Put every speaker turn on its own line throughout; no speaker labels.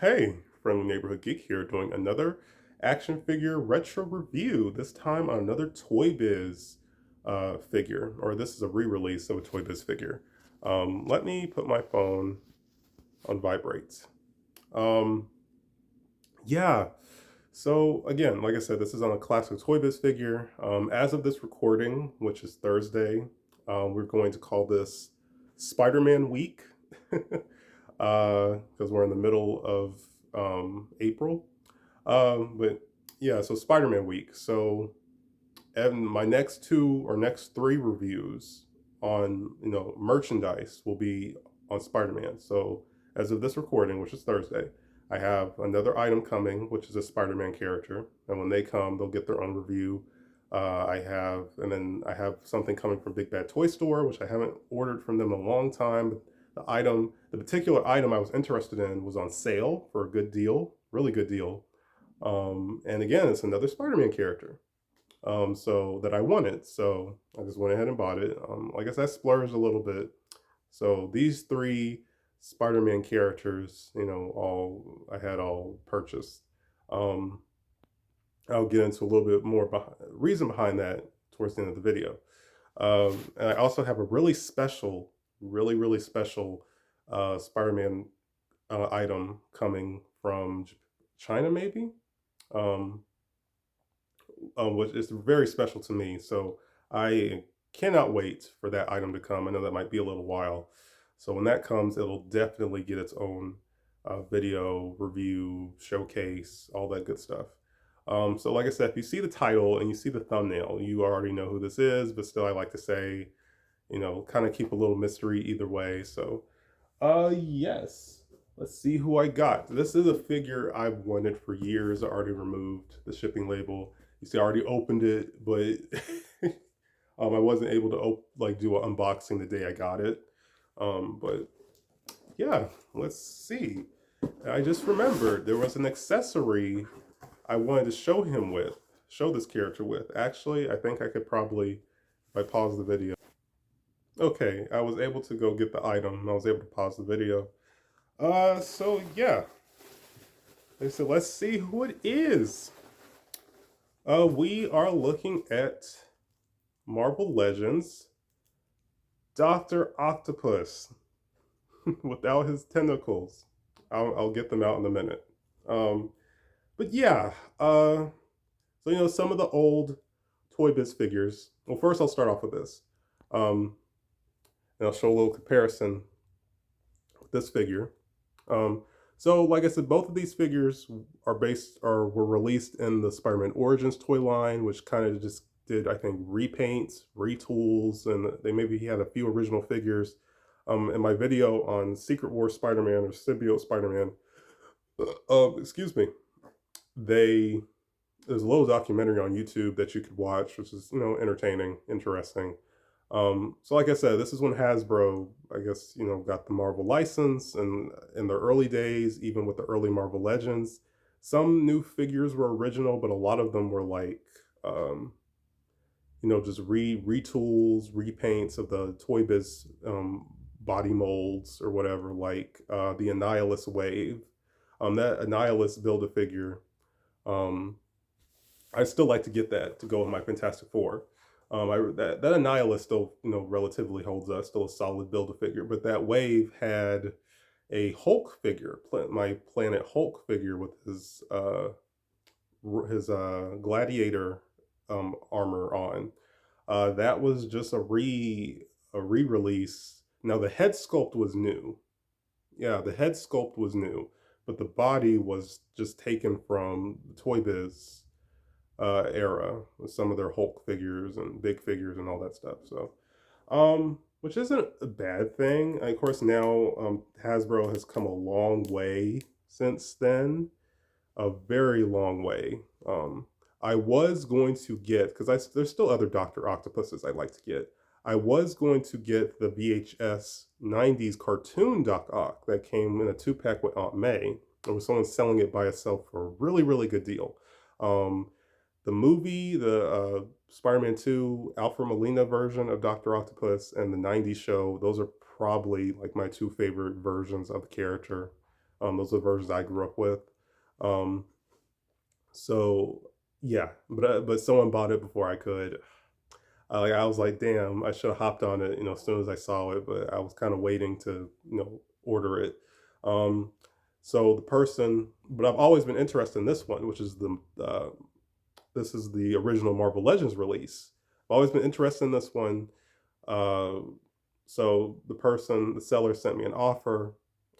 Hey, friendly neighborhood geek here, doing another action figure retro review. This time on another Toy Biz figure, or this is a re-release of a Toy Biz figure. Let me put my phone on vibrate. Um, yeah. So again, like I said, this is on a classic Toy Biz figure. As of this recording, which is Thursday, we're going to call this Spider-Man Week. Because we're in the middle of April. But yeah, so Spider-Man week. So and my next two or next three reviews on merchandise will be on Spider-Man. So as of this recording, which is Thursday, I have another item coming, which is a Spider-Man character, and when they come, they'll get their own review. And then I have something coming from Big Bad Toy Store, which I haven't ordered from them in a long time. But the particular item I was interested in, was on sale for a good deal, really good deal. And again, it's another Spider-Man character, so that I wanted. So I just went ahead and bought it. Like I said, I splurged a little bit. So these three Spider-Man characters, all I had all purchased. Um, I'll get into a little bit more reason behind that towards the end of the video. And I also have a really special, really special Spider-Man item coming from China, maybe. Um, which is very special to me. So I cannot wait for that item to come. I know that might be a little while. So when that comes, it'll definitely get its own video, review, showcase, all that good stuff. So like I said, if you see the title and you see the thumbnail, you already know who this is, but still I like to say, kind of keep a little mystery either way. So yes. Let's see who I got. This is a figure I've wanted for years. I already removed the shipping label. You see, I already opened it, but I wasn't able to do an unboxing the day I got it. But yeah, let's see. I just remembered there was an accessory I wanted to show this character with. Actually, I think I could probably, if I pause the video. Okay, I was able to go get the item. I was able to pause the video. So yeah. So let's see who it is. We are looking at Marvel Legends Dr. Octopus without his tentacles. I'll get them out in a minute. Um, but yeah, so some of the old Toy Biz figures. Well, first I'll start off with this. And I'll show a little comparison with this figure. Um, so, like I said, both of these figures were released in the Spider-Man Origins toy line, which kind of just did, I think, repaints, retools, and they maybe had a few original figures. In my video on Secret War Spider-Man or Symbiote Spider-Man, excuse me, they there's a little documentary on YouTube that you could watch, which is entertaining, interesting. So like I said, this is when Hasbro, I guess, got the Marvel license, and in the early days, even with the early Marvel Legends, some new figures were original, but a lot of them were like, um, just retools, repaints of the Toy Biz body molds or whatever, like the Annihilus Wave. That Annihilus build a figure. Um, I still like to get that to go with my Fantastic Four. That Annihilus still, relatively holds up, still a solid build a figure. But that wave had a Hulk figure, my Planet Hulk figure with his gladiator armor on. That was just a re-release. Now the head sculpt was new. Yeah, the head sculpt was new, but the body was just taken from the Toy Biz era with some of their Hulk figures and big figures and all that stuff. So, which isn't a bad thing. Of course, now Hasbro has come a long way since then, a very long way. I was going to get, because there's still other Dr. Octopuses I'd like to get. I was going to get the VHS 90s cartoon Doc Ock that came in a 2-pack with Aunt May. There was someone selling it by itself for a really good deal. Um, the movie, the Spider-Man 2 Alfred Molina version of Dr. Octopus, and the 90s show, those are probably like my two favorite versions of the character. Those are the versions I grew up with. Um, so yeah, but someone bought it before I could. Like I was like, damn, I should have hopped on it, as soon as I saw it, but I was kind of waiting to, order it. Um, so the person, but I've always been interested in this one, which is this is the original Marvel Legends release. I've always been interested in this one. Uh, so the seller sent me an offer,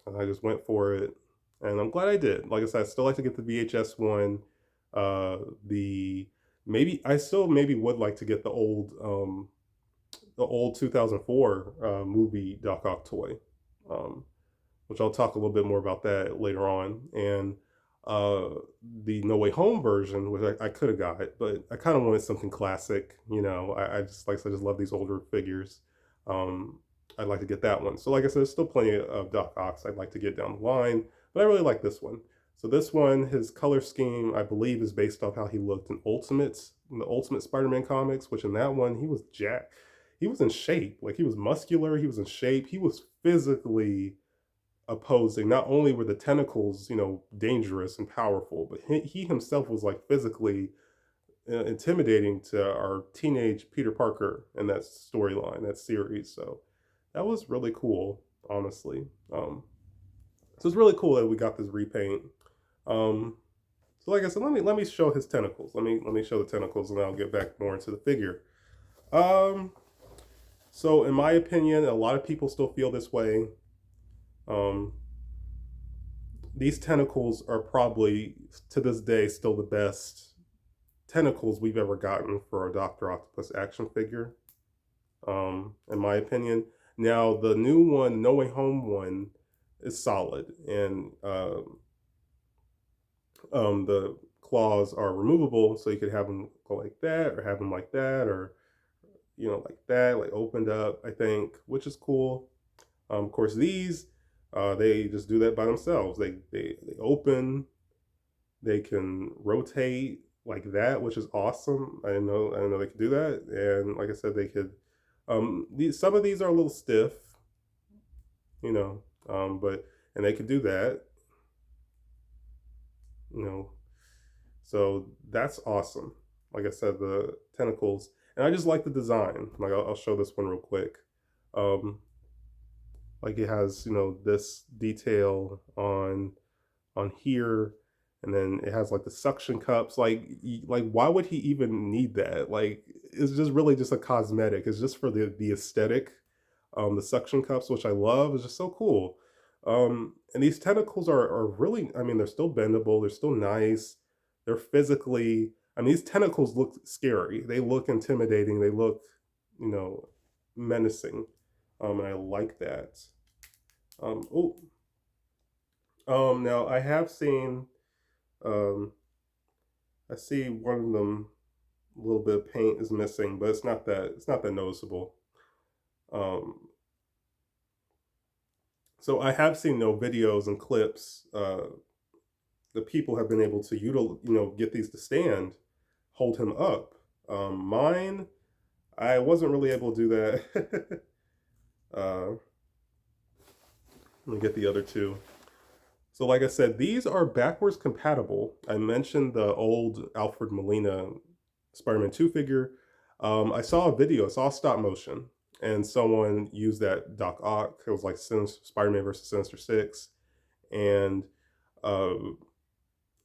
and I just went for it, and I'm glad I did. Like I said, I still like to get the VHS one. The maybe I still maybe would like to get the old 2004 movie Doc Ock toy, um, which I'll talk a little bit more about that later on, and uh, the No Way Home version, which I could have got, but I kind of wanted something classic. I just like I said, I just love these older figures. Um, I'd like to get that one. So like I said, there's still plenty of Doc Ocks I'd like to get down the line, but I really like this one. So this one, his color scheme, I believe, is based off how he looked in the Ultimate Spider-Man comics, which in that one he was jacked. He was in shape, like he was muscular. He was in shape. He was physically opposing. Not only were the tentacles, dangerous and powerful, but he himself was like physically intimidating to our teenage Peter Parker in that storyline, that series. So that was really cool, honestly. So it's really cool that we got this repaint. Um, so like I said, let me show his tentacles. Let me show the tentacles, and then I'll get back more into the figure. Um, so in my opinion, a lot of people still feel this way. Um, these tentacles are probably to this day still the best tentacles we've ever gotten for a Dr. Octopus action figure, in my opinion. Now, the new one, No Way Home one, is solid, and the claws are removable, so you could have them go like that, or have them like that, or like that, like opened up, I think, which is cool. Of course, these they just do that by themselves. They open, they can rotate like that, which is awesome. I didn't know they could do that. And like I said, they could. Some of these are a little stiff, you know, but and they could do that, you know. So that's awesome. Like I said, the tentacles, and I just like the design. Like I'll show this one real quick. Um, like it has this detail on here, and then it has like the suction cups. Like why would he even need that? Like it's just really just a cosmetic. It's just for the aesthetic. The suction cups, which I love, is just so cool. And these tentacles are really, I mean, they're still bendable, they're still nice, they're physically, I mean, these tentacles look scary, they look intimidating, they look, you know menacing. And I like that. Oh, now I have seen, um, I see one of them, a little bit of paint is missing, but it's not that noticeable. Um, so I have seen videos and clips. The people have been able to get these to stand, hold him up. Mine, I wasn't really able to do that. uh, Let me get the other two. So like I said, these are backwards compatible. I mentioned the old Alfred Molina Spider-Man 2 figure. I saw a video, I saw stop motion, and someone used that Doc Ock. It was like Spider-Man versus Sinister Six, and uh,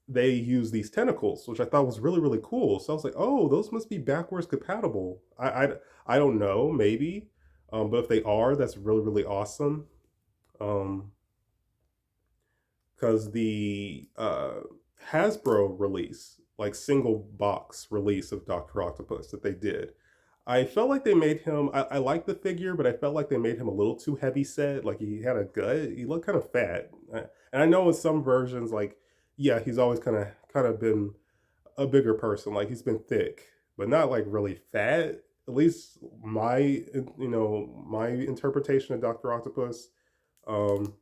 they used these tentacles, which I thought was really, really cool. So I was like, oh, those must be backwards compatible. I don't know, maybe, but if they are, that's really, really awesome. Um, because the Hasbro release, like single box release of Dr. Octopus that they did, I felt like they made him. I like the figure, but I felt like they made him a little too heavy set. Like he had a gut. He looked kind of fat, and I know in some versions, like yeah, he's always kind of been a bigger person. Like he's been thick, but not like really fat. At least my interpretation of Dr. Octopus. Um,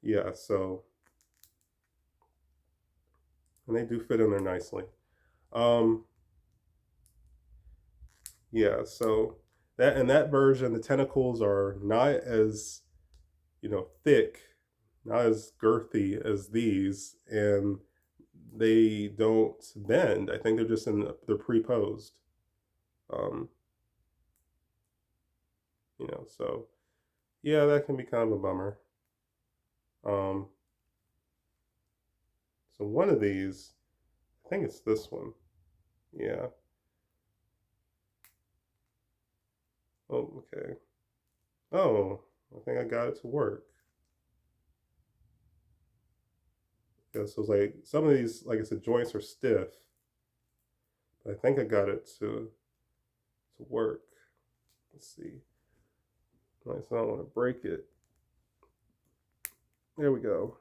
yeah, so and they do fit in there nicely. Um, yeah, so that in that version, the tentacles are not as thick, not as girthy as these, and they don't bend. I think they're just they're pre-posed. Um, so yeah, that can be kind of a bummer. Um, so one of these, I think it's this one. Yeah. Oh, okay. Oh, I think I got it to work. Yeah, so it's like some of these, like I said, joints are stiff. But I think I got it to work. Let's see. Nice, I don't want to break it. There we go.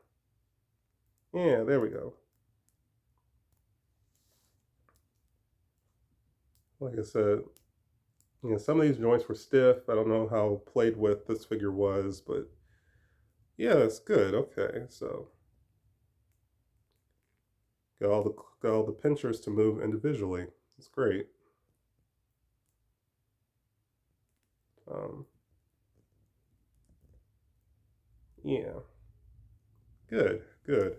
Yeah, there we go. Like I said, some of these joints were stiff. I don't know how played with this figure was, but yeah, that's good. Okay, so got all the pinchers to move individually. It's great. Um, yeah, good, good.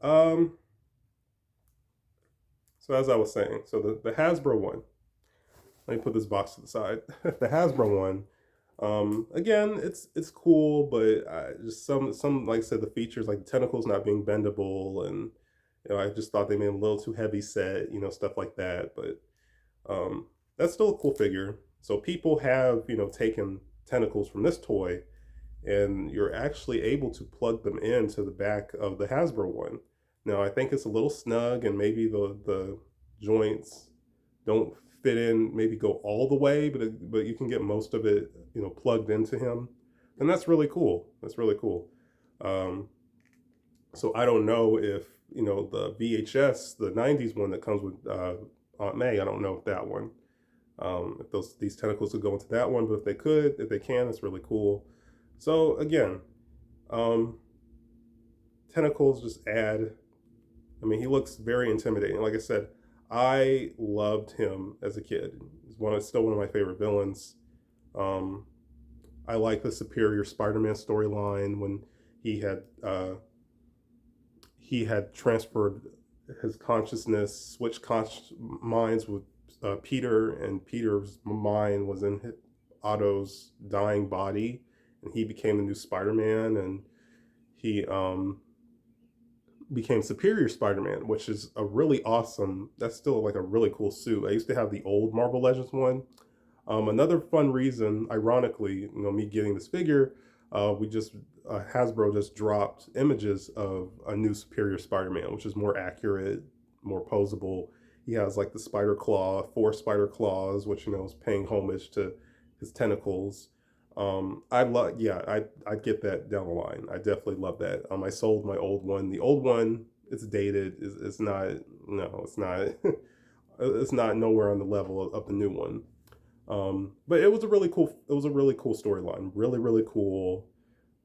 Um, so as I was saying, so the Hasbro one. Let me put this box to the side. The Hasbro one. Again, it's cool, but just some like I said, the features like the tentacles not being bendable, and I just thought they made them a little too heavy set, stuff like that. But that's still a cool figure. So people have taken tentacles from this toy, and you're actually able to plug them into the back of the Hasbro one. Now I think it's a little snug, and maybe the joints don't fit in, maybe go all the way, but you can get most of it plugged into him, and that's really cool. That's really cool. Um, so I don't know if the VHS, the '90s one that comes with Aunt May. I don't know if that one, if these tentacles could go into that one, but if they can, it's really cool. So again, um, tentacles just add. I mean, he looks very intimidating. Like I said, I loved him as a kid. He's still one of my favorite villains. Um, I like the Superior Spider-Man storyline when he had uh, he had transferred his consciousness, switched minds with Peter, and Peter's mind was in Otto's dying body, and he became the new Spider-Man, and he became Superior Spider-Man, which is a really awesome. That's still like a really cool suit. I used to have the old Marvel Legends one. Another fun reason, ironically, me getting this figure, we just Hasbro just dropped images of a new Superior Spider-Man, which is more accurate, more posable. He has like the spider claw, 4 spider claws, which is paying homage to his tentacles. I love, yeah, I'd get that down the line. I definitely love that. I sold my old one. The old one, it's dated. It's not, no, it's not. It's not nowhere on the level of the new one. But it was a really cool storyline. Really, really cool.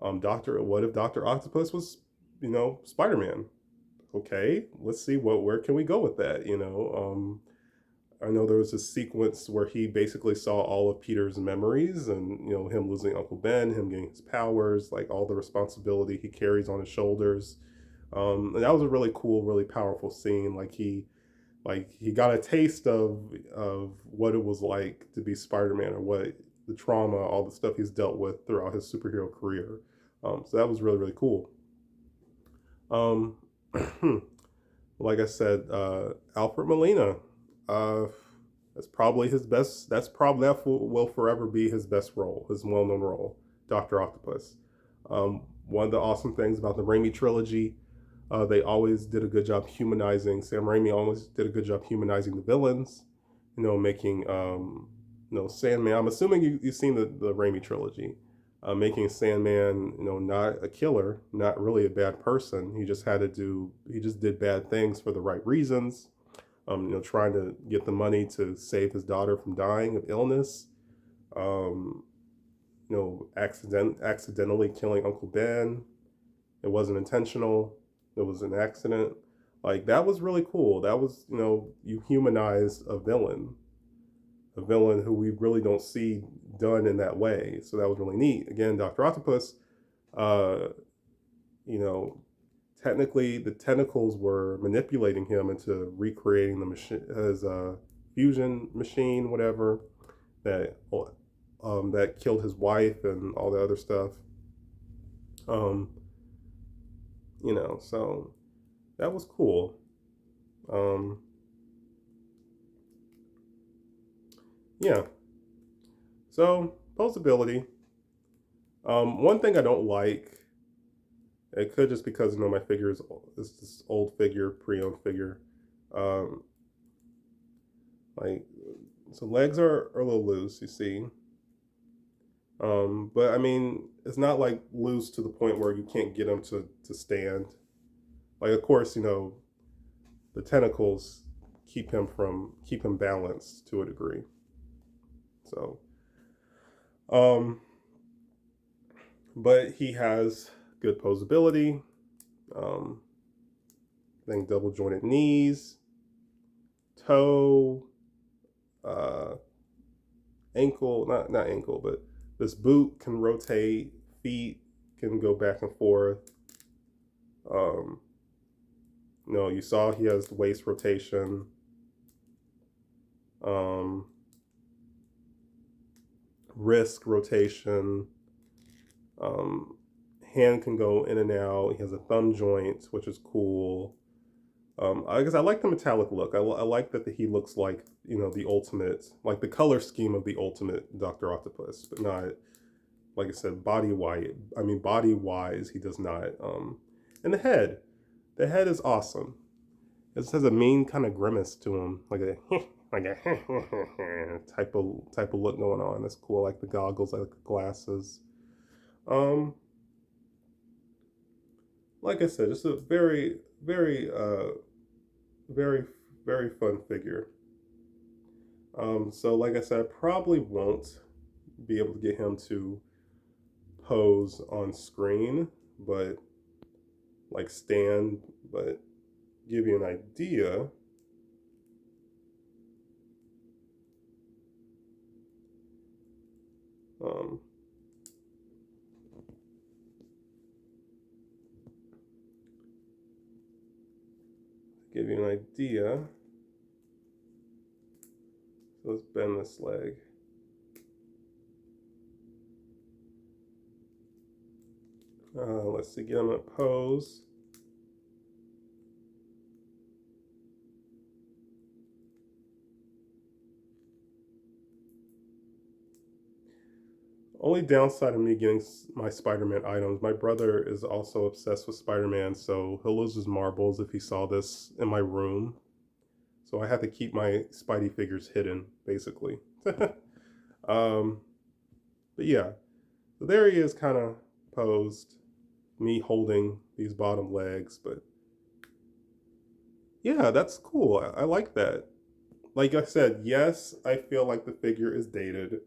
What if Dr. Octopus was, Spider-Man? Okay, let's see where can we go with that, I know there was a sequence where he basically saw all of Peter's memories, and him losing Uncle Ben, him getting his powers, like all the responsibility he carries on his shoulders. And that was a really cool, really powerful scene. He got a taste of what it was like to be Spider-Man, or what the trauma, all the stuff he's dealt with throughout his superhero career. So that was really, really cool. Um, like I said, Alfred Molina. Uh, that will forever be his best role, his well-known role, Dr. Octopus. One of the awesome things about the Raimi trilogy, they always did a good job humanizing. Sam Raimi always did a good job humanizing the villains. Making Sandman. I'm assuming you've seen the Raimi trilogy. Making Sandman, not a killer, not really a bad person. He just did bad things for the right reasons. Trying to get the money to save his daughter from dying of illness. Um, accidentally killing Uncle Ben. It wasn't intentional. It was an accident. Like, that was really cool. That was, you humanized a villain who we really don't see done in that way. So that was really neat. Again, Dr. Octopus, Uh, you know, technically the tentacles were manipulating him into recreating the machine, his fusion machine, whatever that that killed his wife and all the other stuff. Um, so that was cool. Um, yeah. So posability. One thing I don't like, it could just because my figure is this old figure, pre-owned figure. Um, like so legs are a little loose, you see. But I mean, it's not like loose to the point where you can't get him to stand. Like, of course, the tentacles keep him balanced to a degree. So, um, but he has good posability. Um, I think double jointed knees, toe, uh, ankle, not ankle, but this boot can rotate, feet can go back and forth. Um, you saw he has the waist rotation. Um, wrist rotation. Um, hand can go in and out. He has a thumb joint, which is cool. I guess I like the metallic look. I like that he looks like the ultimate, like the color scheme of the ultimate Dr. Octopus, but not like I said, body wise. I mean, body wise, he does not. And the head is awesome. It just has a mean kind of grimace to him, like a like a type of look going on. That's cool. I like the goggles, I like the glasses. Um, like I said, just a very very fun figure. So like I said, I probably won't be able to get him to pose on screen, but like stand, but give you an idea. Um, give you an idea. So let's bend this leg. Let's see, get him in a pose. Only downside of me getting my Spider-Man items, my brother is also obsessed with Spider-Man, so he'll lose his marbles if he saw this in my room. So I have to keep my Spidey figures hidden, basically. um, but yeah, so there he is, kind of posed, me holding these bottom legs. But yeah, that's cool. I like that. Like I said, yes, I feel like the figure is dated.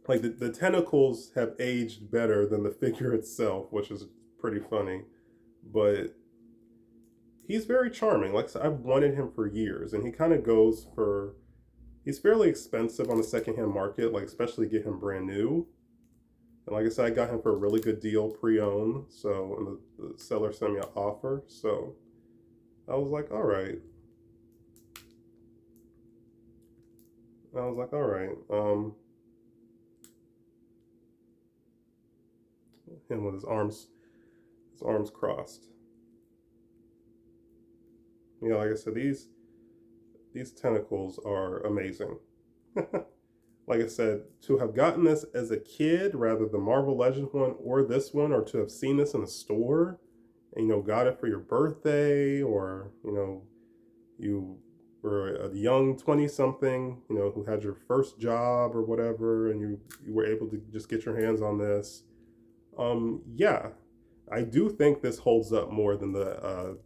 Like the tentacles have aged better than the figure itself, which is pretty funny. But he's very charming. Like I said, I've wanted him for years, and he kind of goes for. He's fairly expensive on the secondhand market, like especially get him brand new. And like I said, I got him for a really good deal pre-owned. So and the seller sent me an offer. So I was like, all right. I was like, all right. Him with his arms crossed. Like I said, these tentacles are amazing. Like I said, to have gotten this as a kid, rather the Marvel Legends one or this one, or to have seen this in a store, and got it for your birthday, or you were a young 20 something, who had your first job or whatever, and you were able to just get your hands on this. Yeah, I do think this holds up more than the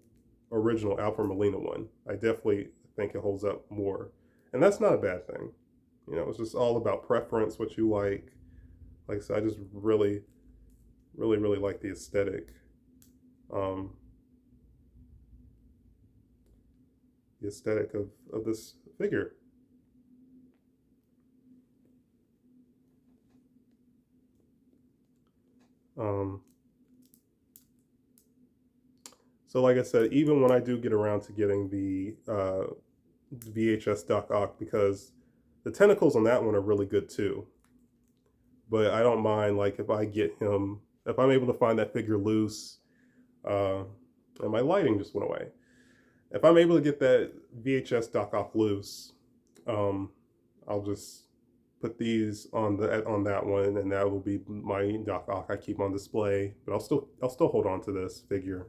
original Alfred Molina one. I definitely think it holds up more, and that's not a bad thing. It's just all about preference, what you like. Like I said, I just really, really, really like the aesthetic. Um, the aesthetic of this figure. Um, so like I said, even when I do get around to getting the VHS Doc Ock, because the tentacles on that one are really good too. But I don't mind, like, if I get him, if I'm able to find that figure loose, uh, and my lighting just went away. If I'm able to get that VHS Doc Ock loose, um, I'll just put these on that one, and that will be my Doc Ock I keep on display. But I'll still hold on to this figure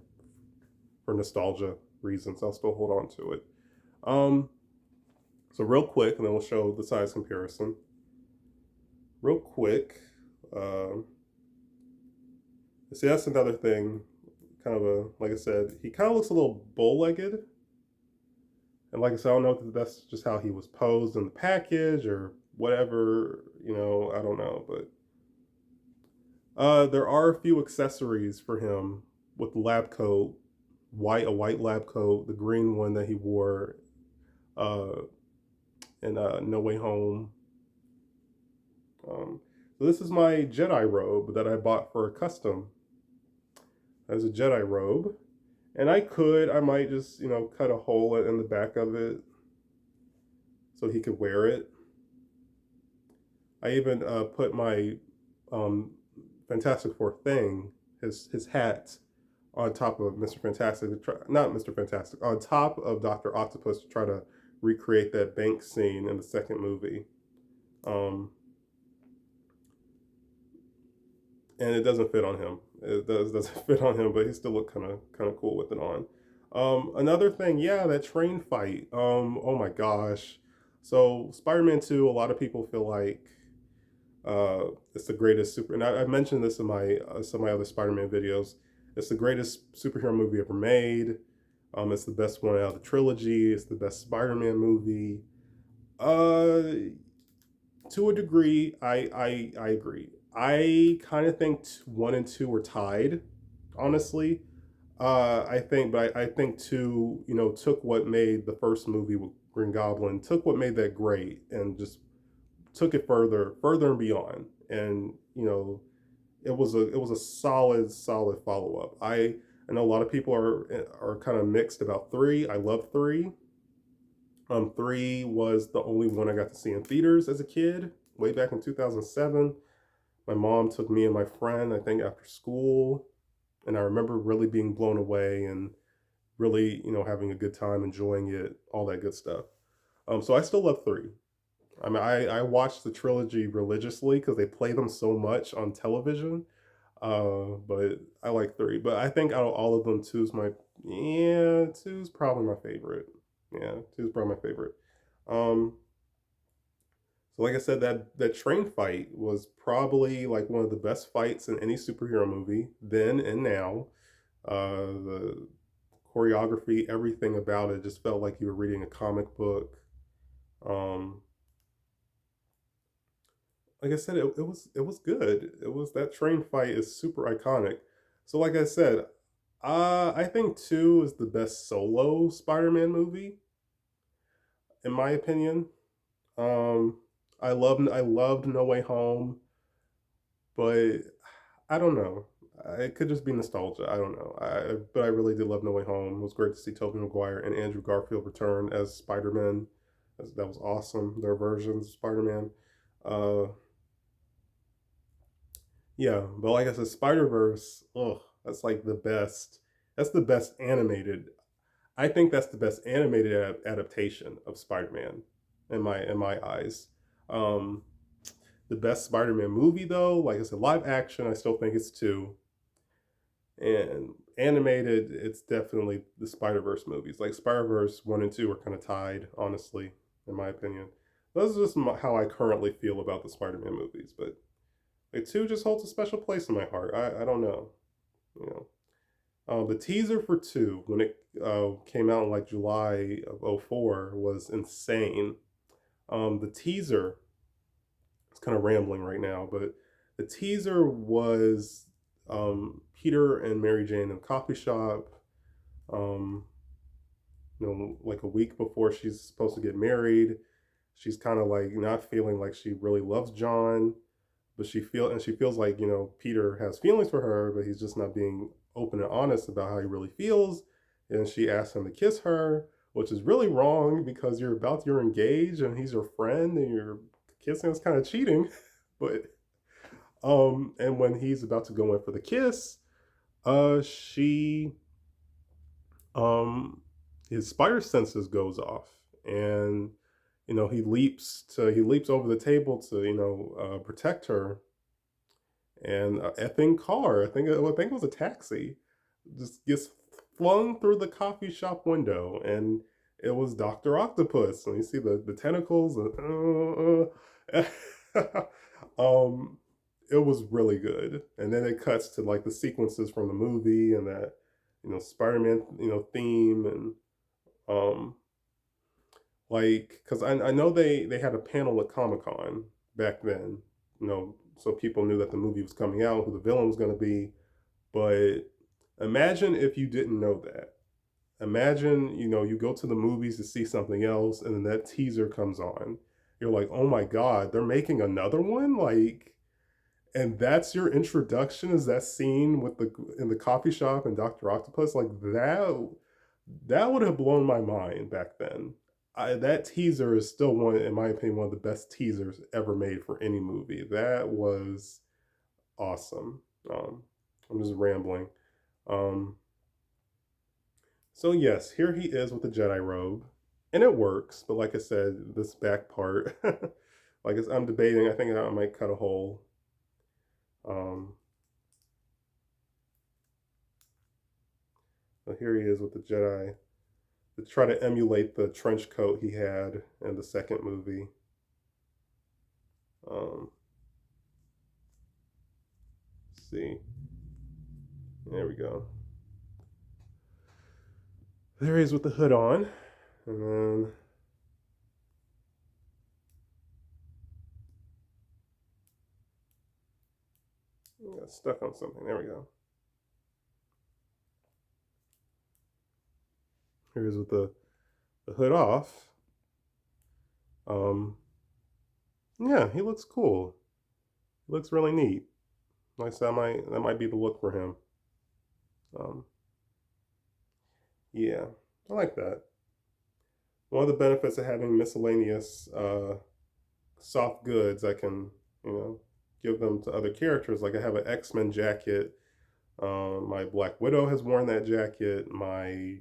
for nostalgia reasons. I'll still hold on to it. Um, so real quick, and then we'll show the size comparison. Real quick, um, see, that's another thing. Kind of like I said, he kind of looks a little bow-legged. And like I said, I don't know if that's just how he was posed in the package or whatever. I don't know. But there are a few accessories for him with the lab coat, a white lab coat, the green one that he wore uh, in No Way Home. So this is my Jedi robe that I bought for a custom. As a Jedi robe. And I might just, cut a hole in the back of it so he could wear it. I even put my um, Fantastic Four thing, his hat, on top of Mr. Fantastic, not Mr. Fantastic, on top of Dr. Octopus to try to recreate that bank scene in the second movie. Um, and it doesn't fit on him. Doesn't fit on him, but he still looked kind of cool with it on. Another thing, yeah, that train fight. Oh my gosh. So Spider-Man 2, a lot of people feel like it's the greatest super. And I mentioned this in some of my other Spider-Man videos. It's the greatest superhero movie ever made. It's the best one out of the trilogy. It's the best Spider-Man movie. Uh, to a degree, I agree. I kind of think one and two were tied, honestly. I think two, took what made the first movie with Green Goblin, took what made that great, and just took it further and beyond. And it was a solid follow up. I know a lot of people are kind of mixed about three. I love three. Three was the only one I got to see in theaters as a kid, way back in 2007. My mom took me and my friend, I think, after school, and I remember really being blown away and really, having a good time, enjoying it, all that good stuff. So I still love three. I mean, I watch the trilogy religiously because they play them so much on television. But I like three. But I think out of all of them, two's probably my favorite. Yeah, two's probably my favorite. Um, so like I said, that train fight was probably like one of the best fights in any superhero movie then and now. The choreography, everything about it just felt like you were reading a comic book. Um, like I said, it was good. It was That train fight is super iconic. So like I said, I think two is the best solo Spider-Man movie, in my opinion. Um, I loved No Way Home, but I don't know. It could just be nostalgia. I don't know. But I really did love No Way Home. It was great to see Tobey Maguire and Andrew Garfield return as Spider-Man. That was awesome. Their versions of Spider-Man. Uh, yeah, but like I said, Spider Verse. Oh, that's like the best. That's the best animated. I think that's the best animated adaptation of Spider-Man, in my eyes. Um, the best Spider-Man movie, though, like I said, live action, I still think it's two. And animated, it's definitely the Spider Verse movies. Like Spider Verse 1 and 2 are kind of tied, honestly, in my opinion. Those are just how I currently feel about the Spider Man movies. But like 2 just holds a special place in my heart. I don't know. You know. The teaser for 2, when it came out in like July of '04, was insane. The teaser, it's kind of rambling right now, but the teaser was Peter and Mary Jane in a coffee shop, um, like a week before she's supposed to get married. She's kind of like not feeling like she really loves John. but she feels like, you know, Peter has feelings for her, but he's just not being open and honest about how he really feels. And she asks him to kiss her, which is really wrong because you're engaged and he's your friend and you're kissing is kind of cheating. But and when he's about to go in for the kiss, she um his spider senses goes off, and you know he leaps over the table to, you know, protect her, and a effing car, I think it was a taxi, just gets flung through the coffee shop window, and it was Dr. Octopus, and you see the tentacles, and um, it was really good, and then it cuts to like the sequences from the movie and that, you know, Spider-Man, you know, theme, and um, like because I know they had a panel at Comic-Con back then, you know, so people knew that the movie was coming out, who the villain was going to be. But imagine if you didn't know that. Imagine, you know, you go to the movies to see something else, and then that teaser comes on. You're like, oh my God, they're making another one? Like, and that's your introduction, is that scene with the in the coffee shop and Dr. Octopus? Like that would have blown my mind back then. That teaser is still one, in my opinion, one of the best teasers ever made for any movie. That was awesome. I'm just rambling. Um, so yes, here he is with the Jedi robe, and it works. But like I said, this back part, like I'm debating. I think I might cut a hole. Um, but here he is with the Jedi to try to emulate the trench coat he had in the second movie. Um, let's see, there we go. There he is with the hood on, and then I got stuck on something. There we go. Here he is with the hood off. Um, yeah, he looks cool. He looks really neat. Like I said, that might be the look for him. Um, yeah, I like that. One of the benefits of having miscellaneous soft goods, I can, you know, give them to other characters. Like I have an X-Men jacket. My Black Widow has worn that jacket. My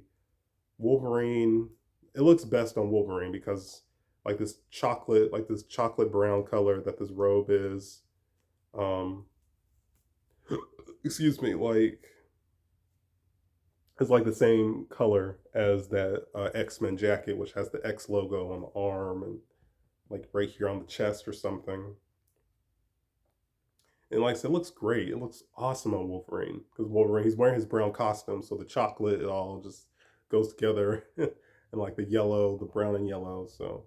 Wolverine, it looks best on Wolverine because like this chocolate brown color that this robe is. Um, excuse me, like it's like the same color as that X-Men jacket, which has the X logo on the arm and like right here on the chest or something. And like I said, it looks great. It looks awesome on Wolverine because Wolverine, he's wearing his brown costume, so the chocolate, it all just goes together, and like the yellow, the brown and yellow. So,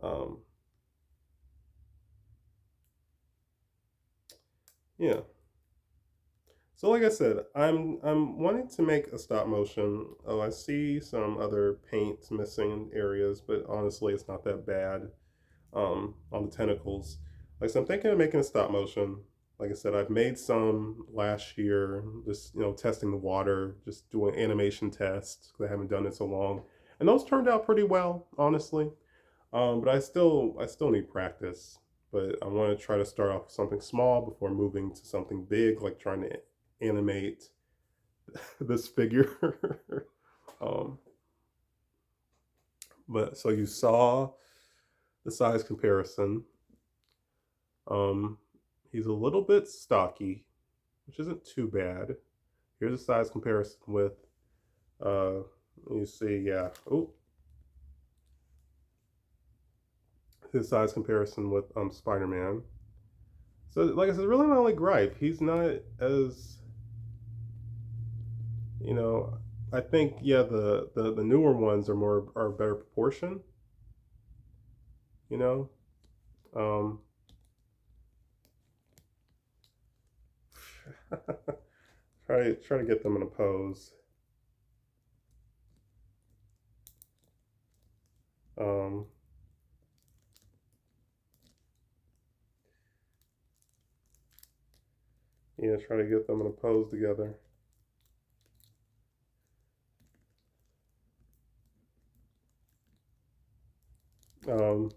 um, yeah. So like I said, I'm wanting to make a stop motion. Oh, I see some other paint missing areas, but honestly, it's not that bad. On the tentacles. Like so I'm thinking of making a stop motion. Like I said, I've made some last year, just, you know, testing the water, just doing animation tests because I haven't done it so long, and those turned out pretty well, honestly. But I still need practice. But I want to try to start off with something small before moving to something big, like trying to animate this figure. um, but so you saw the size comparison. Um, he's a little bit stocky, which isn't too bad. Here's a size comparison with, uh, you see, yeah. Oh, his size comparison with Spider-Man. So, like I said, really my only gripe. He's not as, you know. I think yeah, the newer ones are better proportion. You know, um, try to get them in a pose. Um, Yeah, try to get them in a pose together. Um,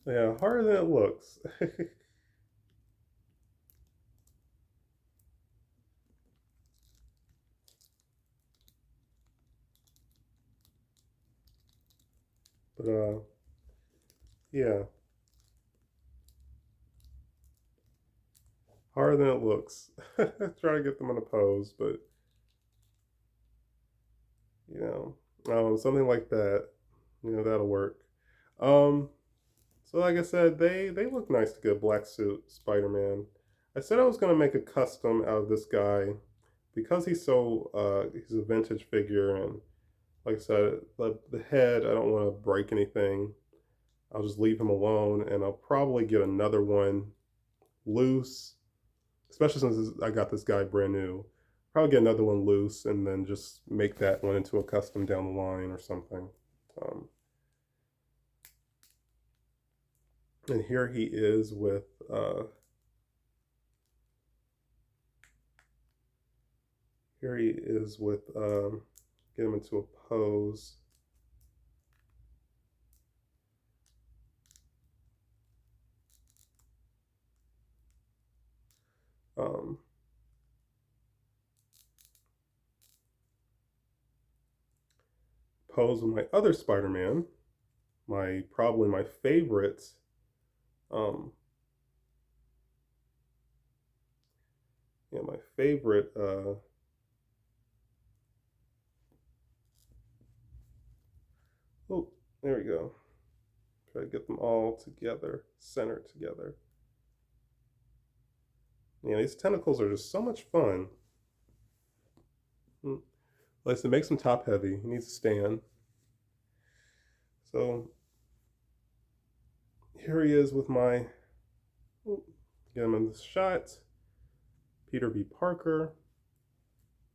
yeah, harder than it looks. But yeah, harder than it looks. Try to get them in a pose, but you something like that. That'll work. Um, so like I said, they look nice to get black suit Spider-Man. I said I was gonna make a custom out of this guy because he's a vintage figure, and like I said, the head I don't want to break anything. I'll just leave him alone, and I'll probably get another one loose, especially since I got this guy brand new. Probably get another one loose, and then just make that one into a custom down the line or something. Um, and here he is with here he is with get him into a pose. Um, Pose with my other Spider-Man, my probably my favorite. Um, yeah, my favorite. Oh, there we go. Try to get them all together, centered together. These tentacles are just so much fun. Like to make them top heavy. He needs to stand. So here he is with my. Get him in the shot. Peter B. Parker.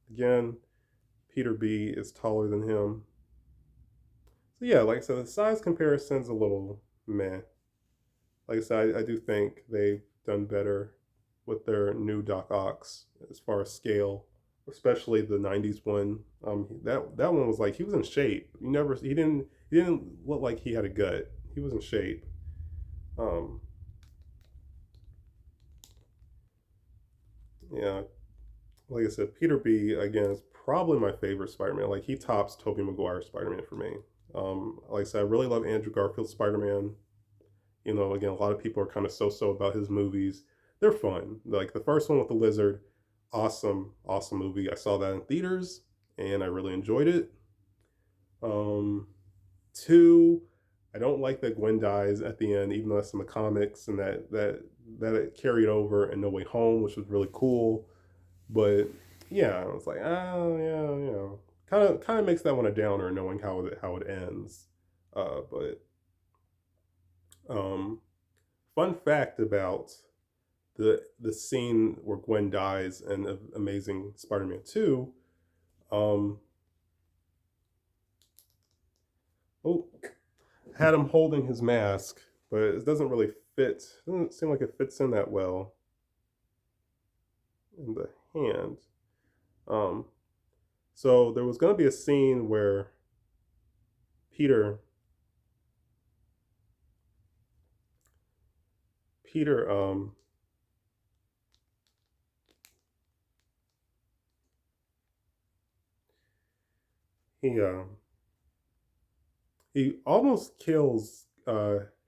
Again, Peter B is taller than him. So yeah, like I said, the size comparison's a little meh. Like I said, I do think they've done better with their new Doc Ox as far as scale, especially the '90s one. That one was like he was in shape. He didn't look like he had a gut. He was in shape. Um, yeah, like I said, Peter B again is probably my favorite Spider-Man. Like he tops Tobey Maguire's Spider-Man for me. Like I said, I really love Andrew Garfield's Spider-Man. Again, a lot of people are kind of so-so about his movies. They're fun. Like the first one with the lizard, awesome, awesome movie. I saw that in theaters and I really enjoyed it. Um, Two, I don't like that Gwen dies at the end, even though that's in the comics, and that it carried over in No Way Home, which was really cool. But yeah, I was like, oh yeah, kind of makes that one a downer, knowing how it ends. But um, fun fact about the scene where Gwen dies in Amazing Spider-Man 2. Um, oh, had him holding his mask, but it doesn't really fit. It doesn't seem like it fits in that well in the hand. Um, so there was going to be a scene where Peter Peter he he almost kills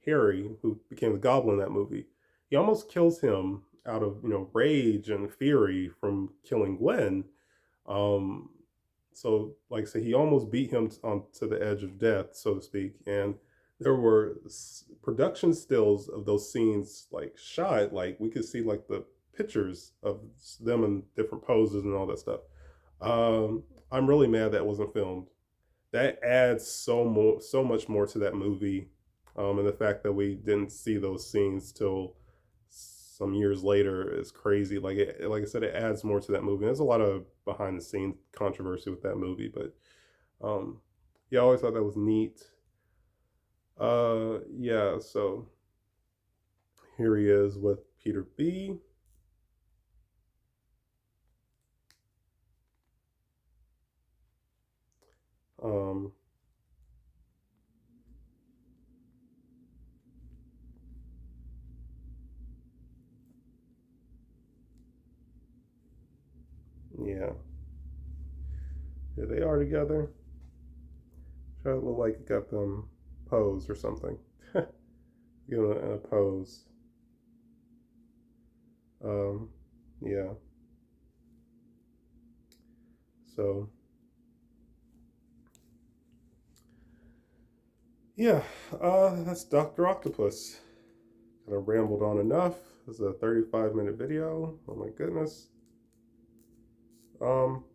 Harry, who became the Goblin in that movie. He almost kills him out of rage and fury from killing Gwen. Um, so, like I said, he almost beat him on to the edge of death, so to speak. And there were production stills of those scenes, like shot, like we could see like the pictures of them in different poses and all that stuff. I'm really mad that wasn't filmed. That adds so much more to that movie, and the fact that we didn't see those scenes till some years later is crazy. Like I said, it adds more to that movie. There's a lot of behind the scenes controversy with that movie, but um, Yeah, I always thought that was neat. Yeah, so here he is with Peter B. Um, yeah, here they are together. Try to look like it got them posed or something. You know, in a pose. Um, yeah. So yeah, that's Dr. Octopus. Kind of rambled on enough. This is a 35-minute video. Oh my goodness. Um,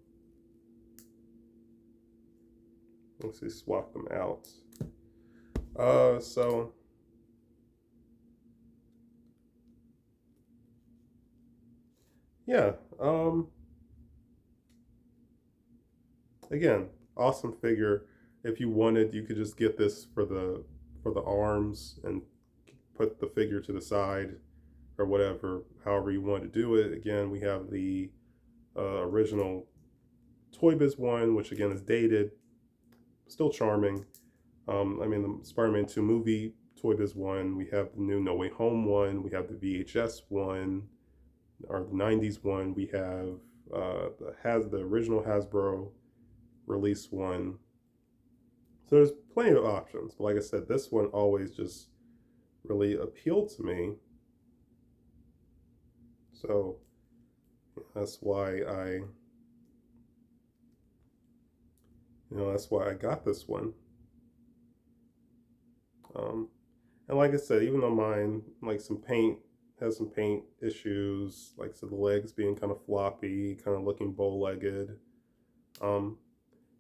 let's see, swap them out. So yeah. Again, awesome figure. If you wanted, you could just get this for the arms and put the figure to the side or whatever, however you want to do it. Again, we have the original Toy Biz one, which again is dated, still charming. I mean, the Spider-Man 2 movie Toy Biz one, we have the new No Way Home one, we have the VHS one, or the 90s one, we have the original Hasbro release one. So there's plenty of options. But like I said, this one always just really appealed to me. So that's why that's why I got this one. And like I said, even though mine like some paint has some paint issues, like so the legs being kind of floppy, kind of looking bow-legged. Um,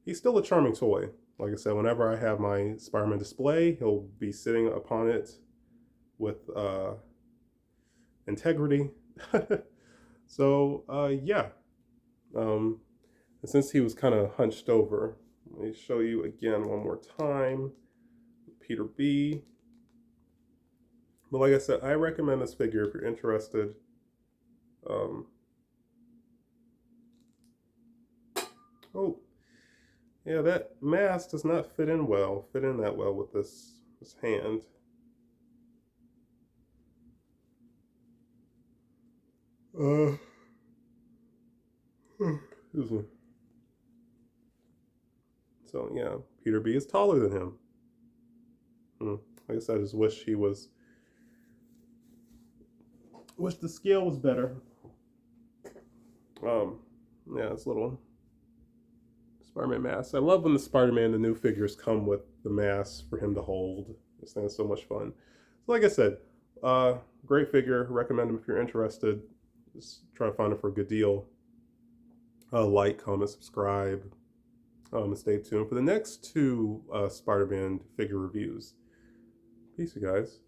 he's still a charming toy. Like I said, whenever I have my Spider-Man display, he'll be sitting upon it with integrity. So yeah. Um, and since he was kind of hunched over, let me show you again one more time. Peter B. But like I said, I recommend this figure if you're interested. Um, oh, yeah, that mask does not fit in that well with this hand. Uh, excuse me. So yeah, Peter B is taller than him. I guess I just wish wish the scale was better. Um, yeah, it's little Spider-Man mask. I love when the new figures come with the mask for him to hold. This thing is so much fun. So like I said, uh, great figure. Recommend him if you're interested. Just try to find him for a good deal. Like, comment, subscribe, and stay tuned for the next two Spider-Man figure reviews. Peace, you guys.